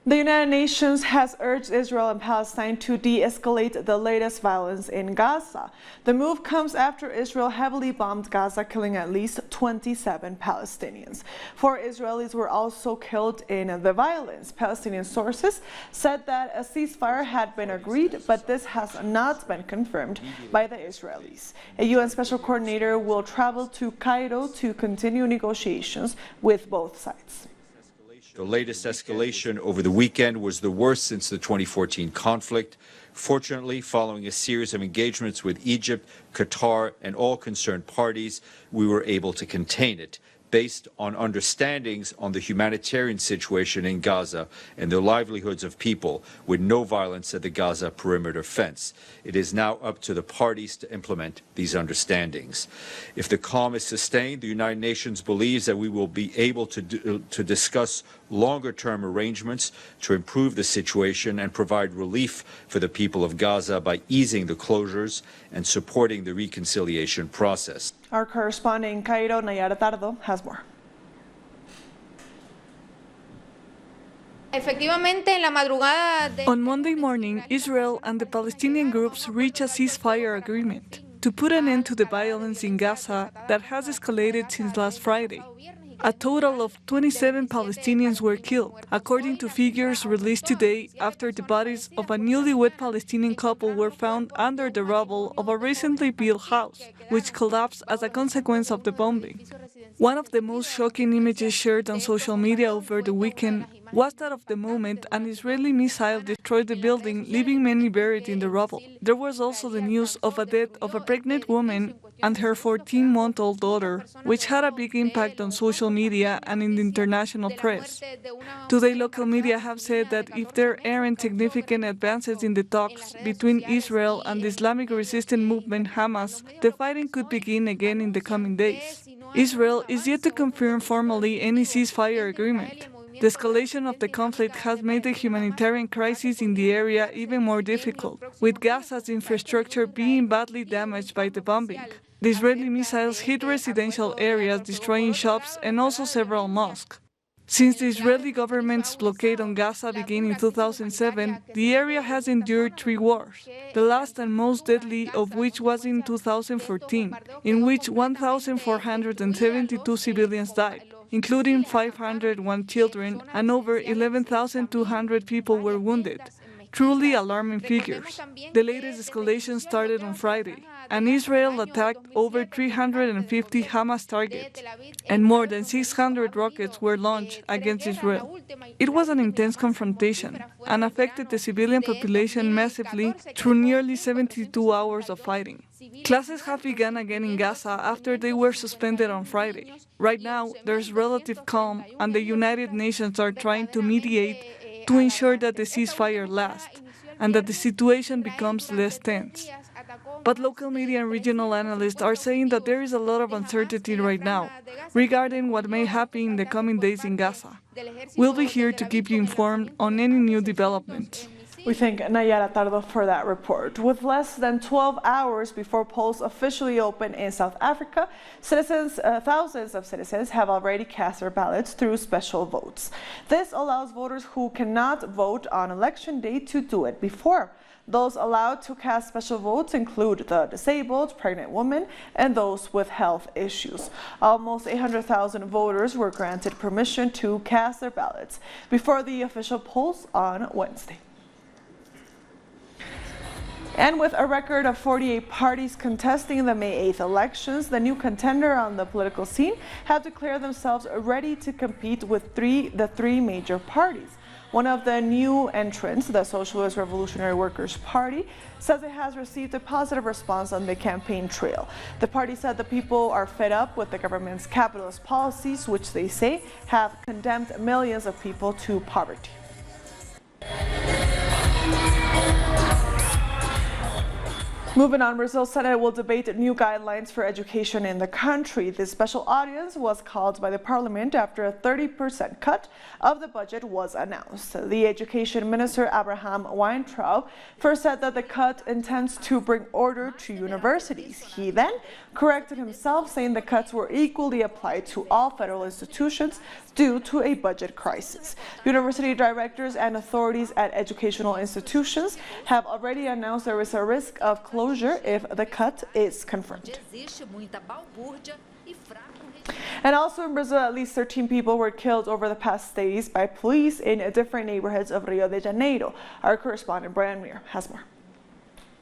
The United Nations has urged Israel and Palestine to de-escalate the latest violence in Gaza. The move comes after Israel heavily bombed Gaza, killing at least 27 Palestinians. 4 Israelis were also killed in the violence. Palestinian sources said that a ceasefire had been agreed, but this has not been confirmed by the Israelis. A UN Special Coordinator will travel to Cairo to continue negotiations with both sides. The latest escalation over the weekend was the worst since the 2014 conflict. Fortunately, following a series of engagements with Egypt, Qatar, and all concerned parties, we were able to contain it, based on understandings on the humanitarian situation in Gaza and the livelihoods of people, with no violence at the Gaza perimeter fence. It is now up to the parties to implement these understandings. If the calm is sustained, the United Nations believes that we will be able to discuss longer-term arrangements to improve the situation and provide relief for the people of Gaza by easing the closures and supporting the reconciliation process. Our correspondent in Cairo, Nayara Tardo, has more. On Monday morning, Israel and the Palestinian groups reached a ceasefire agreement to put an end to the violence in Gaza that has escalated since last Friday. A total of 27 Palestinians were killed, according to figures released today after the bodies of a newlywed Palestinian couple were found under the rubble of a recently built house, which collapsed as a consequence of the bombing. One of the most shocking images shared on social media over the weekend was that of the moment an Israeli missile destroyed the building, leaving many buried in the rubble. There was also the news of a death of a pregnant woman and her 14-month-old daughter, which had a big impact on social media and in the international press. Today, local media have said that if there aren't significant advances in the talks between Israel and the Islamic resistance movement Hamas, the fighting could begin again in the coming days. Israel is yet to confirm formally any ceasefire agreement. The escalation of the conflict has made the humanitarian crisis in the area even more difficult, with Gaza's infrastructure being badly damaged by the bombing. The Israeli missiles hit residential areas, destroying shops and also several mosques. Since the Israeli government's blockade on Gaza began in 2007, the area has endured 3 wars, the last and most deadly of which was in 2014, in which 1,472 civilians died, including 501 children, and over 11,200 people were wounded. Truly alarming figures. The latest escalation started on Friday, and Israel attacked over 350 Hamas targets, and more than 600 rockets were launched against Israel. It was an intense confrontation, and affected the civilian population massively through nearly 72 hours of fighting. Classes have begun again in Gaza after they were suspended on Friday. Right now, there's relative calm, and the United Nations are trying to mediate to ensure that the ceasefire lasts and that the situation becomes less tense. But local media and regional analysts are saying that there is a lot of uncertainty right now regarding what may happen in the coming days in Gaza. We'll be here to keep you informed on any new developments. We thank Nayara Tardo for that report. With less than 12 hours before polls officially open in South Africa, thousands of citizens have already cast their ballots through special votes. This allows voters who cannot vote on election day to do it before. Those allowed to cast special votes include the disabled, pregnant women, and those with health issues. Almost 800,000 voters were granted permission to cast their ballots before the official polls on Wednesday. And with a record of 48 parties contesting the May 8th elections, the new contender on the political scene have declared themselves ready to compete with the three major parties. One of the new entrants, the Socialist Revolutionary Workers' Party, says it has received a positive response on the campaign trail. The party said the people are fed up with the government's capitalist policies, which they say have condemned millions of people to poverty. Moving on, Brazil's Senate will debate new guidelines for education in the country. This special audience was called by the parliament after a 30% cut of the budget was announced. The education minister, Abraham Weintraub, first said that the cut intends to bring order to universities. He then corrected himself, saying the cuts were equally applied to all federal institutions due to a budget crisis. University directors and authorities at educational institutions have already announced there is a risk of closure if the cut is confirmed. And also in Brazil, at least 13 people were killed over the past days by police in different neighborhoods of Rio de Janeiro. Our correspondent Brian Muir has more.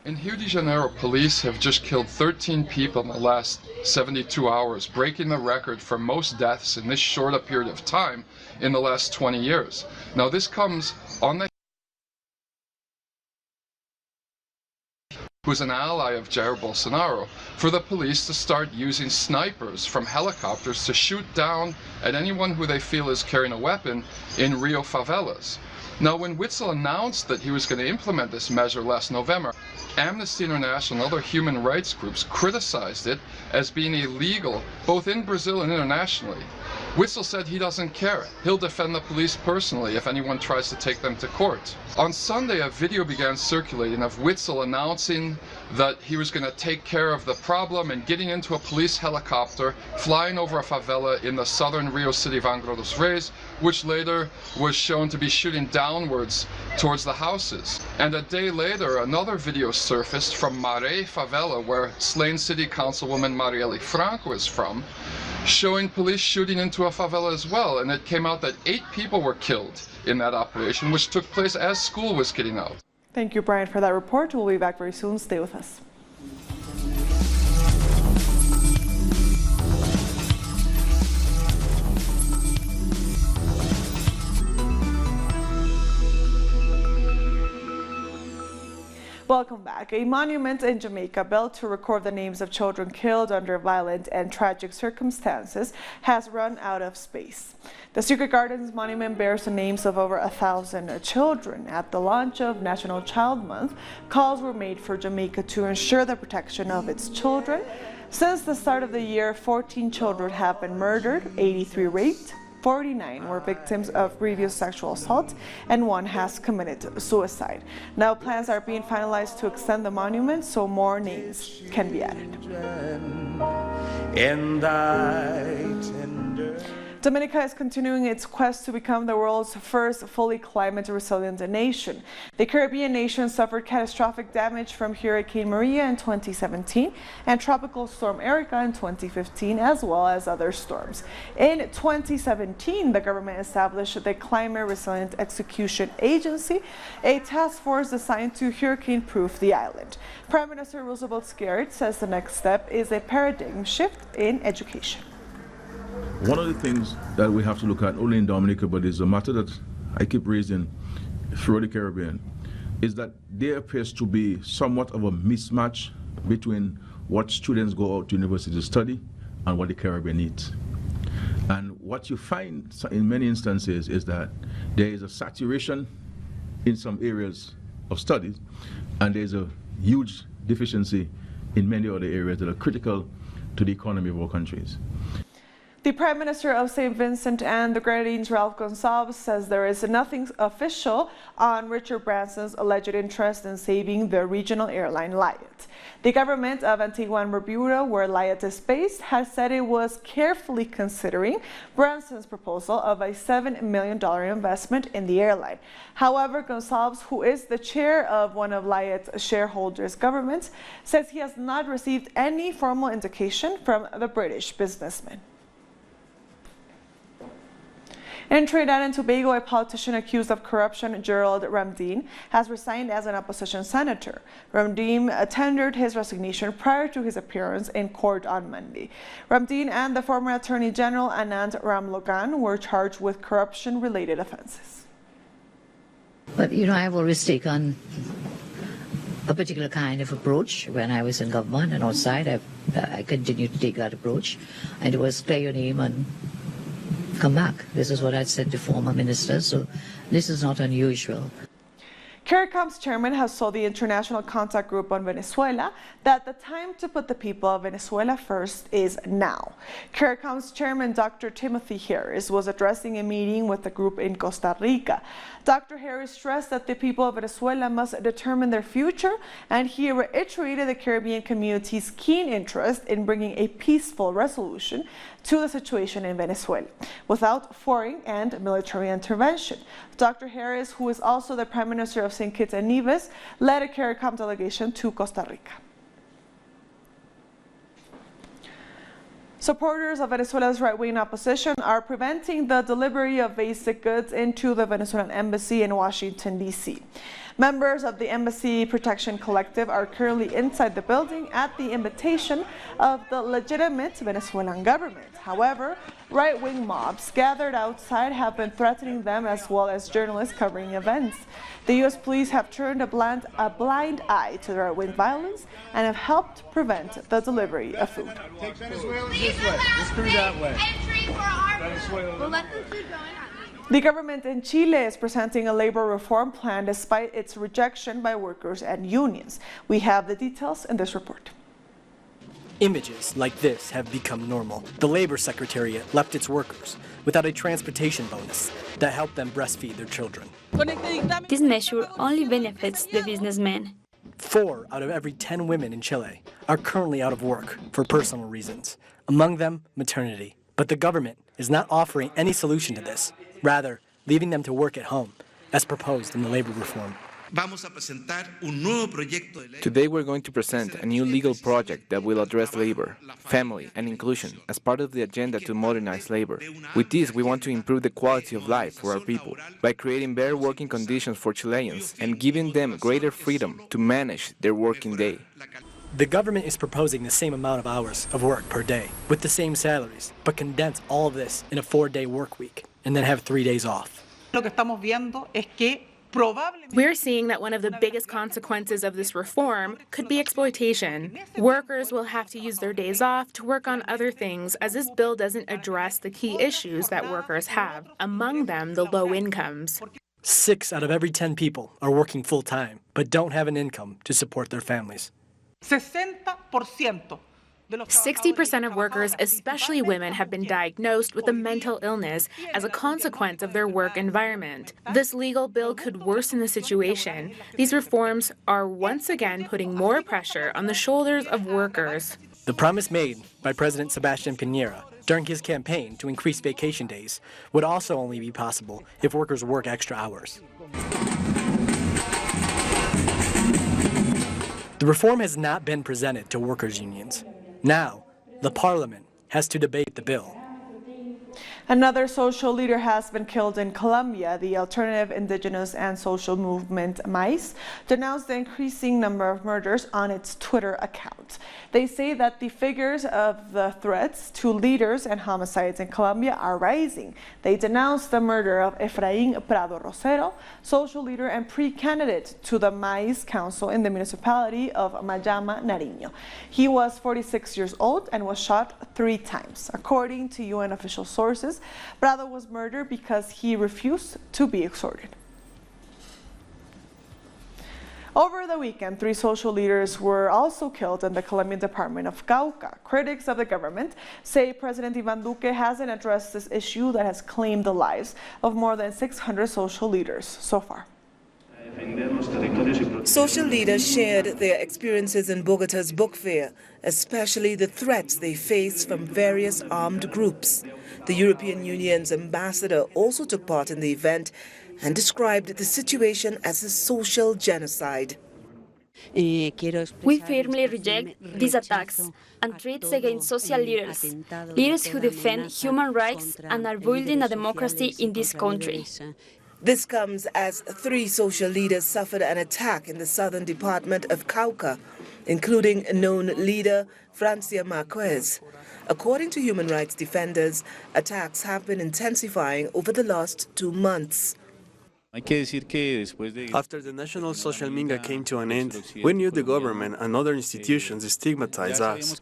In Rio de Janeiro, police have just killed 13 people in the last 72 hours, breaking the record for most deaths in this short a period of time in the last 20 years. Now, this comes on the who's an ally of Jair Bolsonaro, for the police to start using snipers from helicopters to shoot down at anyone who they feel is carrying a weapon in Rio favelas. Now, when Witzel announced that he was going to implement this measure last November, Amnesty International and other human rights groups criticized it as being illegal, both in Brazil and internationally. Witzel said he doesn't care. He'll defend the police personally if anyone tries to take them to court. On Sunday, a video began circulating of Witzel announcing that he was going to take care of the problem and getting into a police helicopter, flying over a favela in the southern Rio city of Angra dos Reis, which later was shown to be shooting downwards towards the houses. And a day later, another video surfaced from Maré favela, where slain city councilwoman Marielle Franco is from, showing police shooting into a favela as well, and it came out that 8 people were killed in that operation, which took place as school was getting out. Thank you, Brian, for that report. We'll be back very soon. Stay with us. Welcome back. A monument in Jamaica built to record the names of children killed under violent and tragic circumstances has run out of space. The Secret Gardens monument bears the names of over 1,000 children. At the launch of National Child Month, calls were made for Jamaica to ensure the protection of its children. Since the start of the year, 14 children have been murdered, 83 raped, 49 were victims of previous sexual assault, and 1 has committed suicide. Now plans are being finalized to extend the monument so more names can be added. Dominica is continuing its quest to become the world's first fully climate resilient nation. The Caribbean nation suffered catastrophic damage from Hurricane Maria in 2017 and Tropical Storm Erica in 2015, as well as other storms. In 2017, the government established the Climate Resilient Execution Agency, a task force designed to hurricane-proof the island. Prime Minister Roosevelt Skerrit says the next step is a paradigm shift in education. One of the things that we have to look at, only in Dominica, but is a matter that I keep raising throughout the Caribbean, is that there appears to be somewhat of a mismatch between what students go out to university to study and what the Caribbean needs. And what you find in many instances is that there is a saturation in some areas of studies, and there's a huge deficiency in many other areas that are critical to the economy of our countries. The Prime Minister of St. Vincent and the Grenadines, Ralph Gonsalves, says there is nothing official on Richard Branson's alleged interest in saving the regional airline Liat. The government of Antigua and Barbuda, where Liat is based, has said it was carefully considering Branson's proposal of a $7 million investment in the airline. However, Gonsalves, who is the chair of one of Liat's shareholders' governments, says he has not received any formal indication from the British businessman. In Trinidad and Tobago, a politician accused of corruption, Gerald Ramdeen, has resigned as an opposition senator. Ramdeen tendered his resignation prior to his appearance in court on Monday. Ramdeen and the former Attorney General Anand Ramlogan were charged with corruption-related offenses. But, I have always taken a particular kind of approach when I was in government and outside. I continued to take that approach, and it was clear your name and come back. This is what I said to former ministers, so this is not unusual. CARICOM's chairman has told the International Contact Group on Venezuela that the time to put the people of Venezuela first is now. CARICOM's chairman Dr. Timothy Harris was addressing a meeting with the group in Costa Rica. Dr. Harris stressed that the people of Venezuela must determine their future, and he reiterated the Caribbean community's keen interest in bringing a peaceful resolution to the situation in Venezuela without foreign and military intervention. Dr. Harris, who is also the Prime Minister of St. Kitts and Nevis, led a CARICOM delegation to Costa Rica. Supporters of Venezuela's right-wing opposition are preventing the delivery of basic goods into the Venezuelan embassy in Washington, D.C. Members of the Embassy Protection Collective are currently inside the building at the invitation of the legitimate Venezuelan government. However, right-wing mobs gathered outside have been threatening them, as well as journalists covering events. The U.S. police have turned a blind eye to the right-wing violence and have helped prevent the delivery of food. Take Venezuelans this way. Just through that way. We'll let them keep going. The government in Chile is presenting a labor reform plan despite its rejection by workers and unions. We have the details in this report. Images like this have become normal. The Labor Secretariat left its workers without a transportation bonus that helped them breastfeed their children. This measure only benefits the businessmen. 4 out of every 10 women in Chile are currently out of work for personal reasons, among them maternity. But the government is not offering any solution to this, rather leaving them to work at home, as proposed in the labor reform. Today we're going to present a new legal project that will address labor, family, and inclusion as part of the agenda to modernize labor. With this, we want to improve the quality of life for our people by creating better working conditions for Chileans and giving them greater freedom to manage their working day. The government is proposing the same amount of hours of work per day with the same salaries, but condense all of this in a 4-day work week and then have 3 days off. We're seeing that one of the biggest consequences of this reform could be exploitation. Workers will have to use their days off to work on other things, as this bill doesn't address the key issues that workers have, among them the low incomes. 6 out of every 10 people are working full-time, but don't have an income to support their families. 60% of workers, especially women, have been diagnosed with a mental illness as a consequence of their work environment. This legal bill could worsen the situation. These reforms are once again putting more pressure on the shoulders of workers. The promise made by President Sebastián Piñera during his campaign to increase vacation days would also only be possible if workers work extra hours. The reform has not been presented to workers' unions. Now, the parliament has to debate the bill. Another social leader has been killed in Colombia. The alternative indigenous and social movement MAIS denounced the increasing number of murders on its Twitter account. They say that the figures of the threats to leaders and homicides in Colombia are rising. They denounced the murder of Efraín Prado Rosero, social leader and pre-candidate to the MAIS council in the municipality of Mayama, Nariño. He was 46 years old and was shot 3 times. According to UN official sources, Prado was murdered because he refused to be extorted. Over the weekend, 3 social leaders were also killed in the Colombian department of Cauca. Critics of the government say President Iván Duque hasn't addressed this issue that has claimed the lives of more than 600 social leaders so far. Social leaders shared their experiences in Bogota's book fair, especially the threats they face from various armed groups. The European Union's ambassador also took part in the event and described the situation as a social genocide. We firmly reject these attacks and threats against social leaders, leaders who defend human rights and are building a democracy in this country. This comes as 3 social leaders suffered an attack in the southern department of Cauca, including known leader Francia Marquez. According to human rights defenders, attacks have been intensifying over the last 2 months. After the national social minga came to an end, we knew the government and other institutions stigmatized us.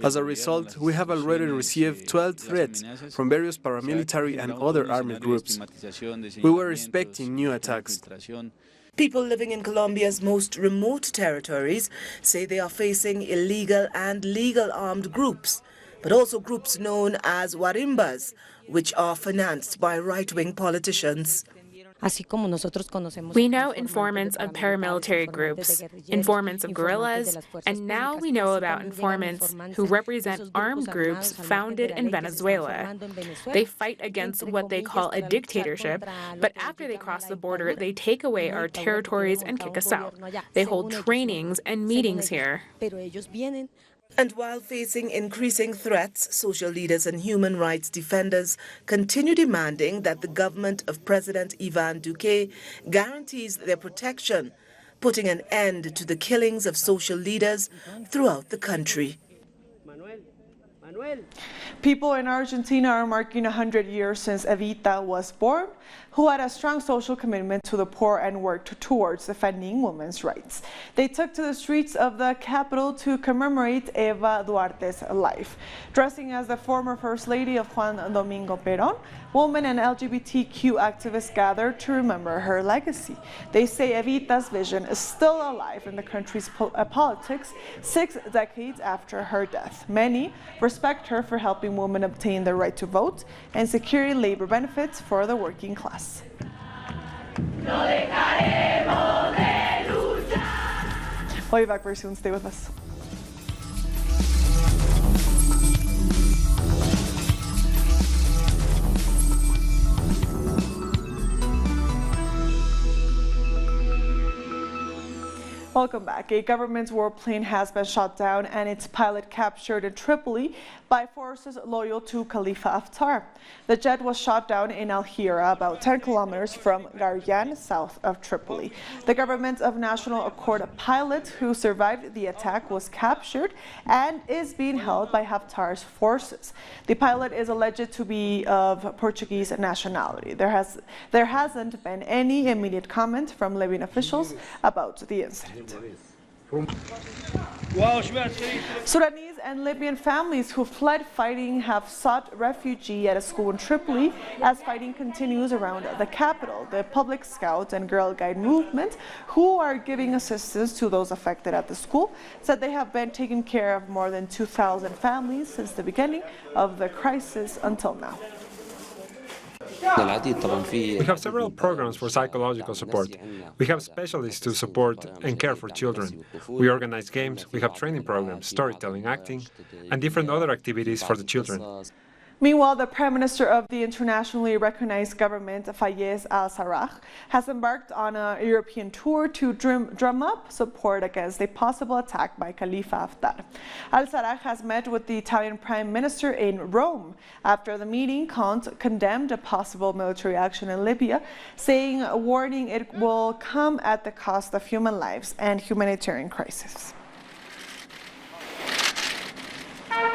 As a result, we have already received 12 threats from various paramilitary and other armed groups. We were expecting new attacks. People living in Colombia's most remote territories say they are facing illegal and legal armed groups, but also groups known as guarimbas, which are financed by right-wing politicians. We know informants of paramilitary groups, informants of guerrillas, and now we know about informants who represent armed groups founded in Venezuela. They fight against what they call a dictatorship, but after they cross the border, they take away our territories and kick us out. They hold trainings and meetings here. And while facing increasing threats, social leaders and human rights defenders continue demanding that the government of President Ivan Duque guarantees their protection, putting an end to the killings of social leaders throughout the country. People in Argentina are marking 100 years since Evita was born, who had a strong social commitment to the poor and worked towards defending women's rights. They took to the streets of the capital to commemorate Eva Duarte's life. Dressing as the former First Lady of Juan Domingo Perón, women and LGBTQ activists gathered to remember her legacy. They say Evita's vision is still alive in the country's politics 6 decades after her death. Many respect her for helping women obtain the right to vote and securing labor benefits for the working class. We'll be back very soon. Stay with us. Welcome back. A government warplane has been shot down and its pilot captured in Tripoli by forces loyal to Khalifa Haftar. The jet was shot down in Al Hira, about 10 kilometers from Garyan, south of Tripoli. The Government of National Accord pilot who survived the attack was captured and is being held by Haftar's forces. The pilot is alleged to be of Portuguese nationality. There hasn't been any immediate comment from Libyan officials about the incident. Sudanese and Libyan families who fled fighting have sought refuge at a school in Tripoli as fighting continues around the capital. The Public Scout and Girl Guide movement, who are giving assistance to those affected at the school, said they have been taking care of more than 2,000 families since the beginning of the crisis until now. We have several programs for psychological support. We have specialists to support and care for children. We organize games, we have training programs, storytelling, acting, and different other activities for the children. Meanwhile, the Prime Minister of the internationally recognized government, Fayez al-Sarraj, has embarked on a European tour to drum up support against a possible attack by Khalifa Haftar. Al-Sarraj has met with the Italian Prime Minister in Rome. After the meeting, Conte condemned a possible military action in Libya, saying, warning it will come at the cost of human lives and humanitarian crisis.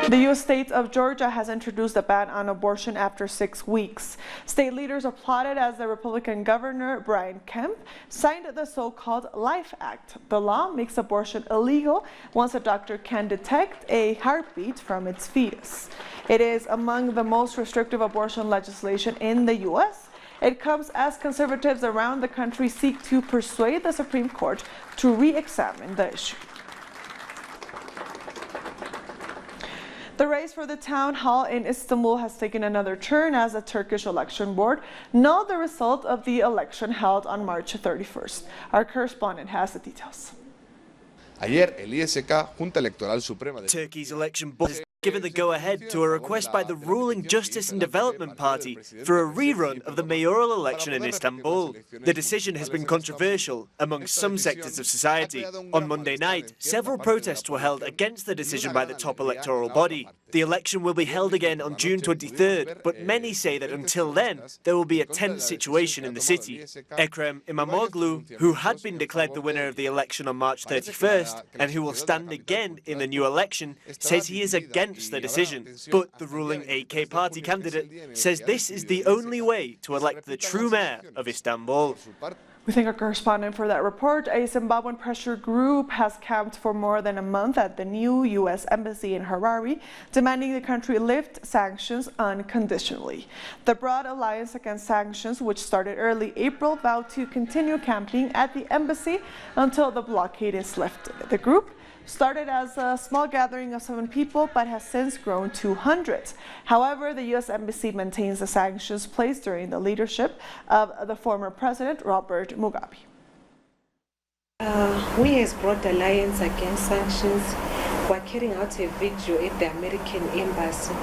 The U.S. state of Georgia has introduced a ban on abortion after 6 weeks. State leaders applauded as the Republican Governor Brian Kemp signed the so-called Life Act. The law makes abortion illegal once a doctor can detect a heartbeat from its fetus. It is among the most restrictive abortion legislation in the U.S. It comes as conservatives around the country seek to persuade the Supreme Court to re-examine the issue. The race for the town hall in Istanbul has taken another turn as the Turkish election board knows the result of the election held on March 31st. Our correspondent has the details. Turkey's election board has given the go-ahead to a request by the ruling Justice and Development Party for a rerun of the mayoral election in Istanbul. The decision has been controversial among some sectors of society. On Monday night, several protests were held against the decision by the top electoral body. The election will be held again on June 23rd, but many say that until then, there will be a tense situation in the city. Ekrem İmamoğlu, who had been declared the winner of the election on March 31st, and who will stand again in the new election, says he is against the decision. But the ruling AK party candidate says this is the only way to elect the true mayor of Istanbul. We thank our correspondent for that report. A Zimbabwean pressure group has camped for more than a month at the new U.S. Embassy in Harare, demanding the country lift sanctions unconditionally. The Broad Alliance Against Sanctions, which started early April, vowed to continue camping at the embassy until the blockade is lifted. The group started as a small gathering of 7 people, but has since grown to hundreds. However, the U.S. Embassy maintains the sanctions placed during the leadership of the former President Robert Mugabe. We as Broad Alliance Against Sanctions were carrying out a video at the American Embassy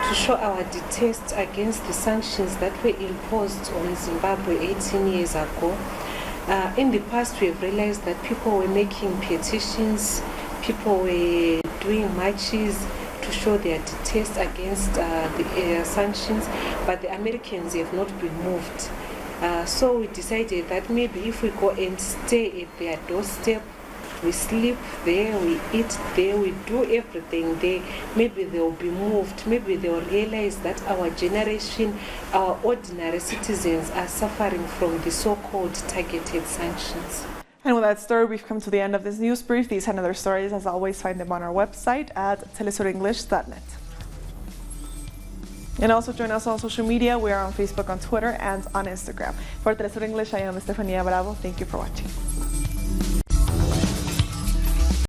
to show our detest against the sanctions that were imposed on Zimbabwe 18 years ago. In the past, we have realized that people were making petitions, people were doing marches to show their detest against the sanctions, but the Americans have not been moved. So we decided that maybe if we go and stay at their doorstep, we sleep there, we eat there, we do everything there, maybe they will be moved, maybe they will realize that our generation, our ordinary citizens are suffering from the so-called targeted sanctions. And with that story, we've come to the end of this news brief. These and other stories, as always, find them on our website at telesurenglish.net. And also join us on social media. We are on Facebook, on Twitter, and on Instagram. For Telesur English, I am Estefania Bravo. Thank you for watching.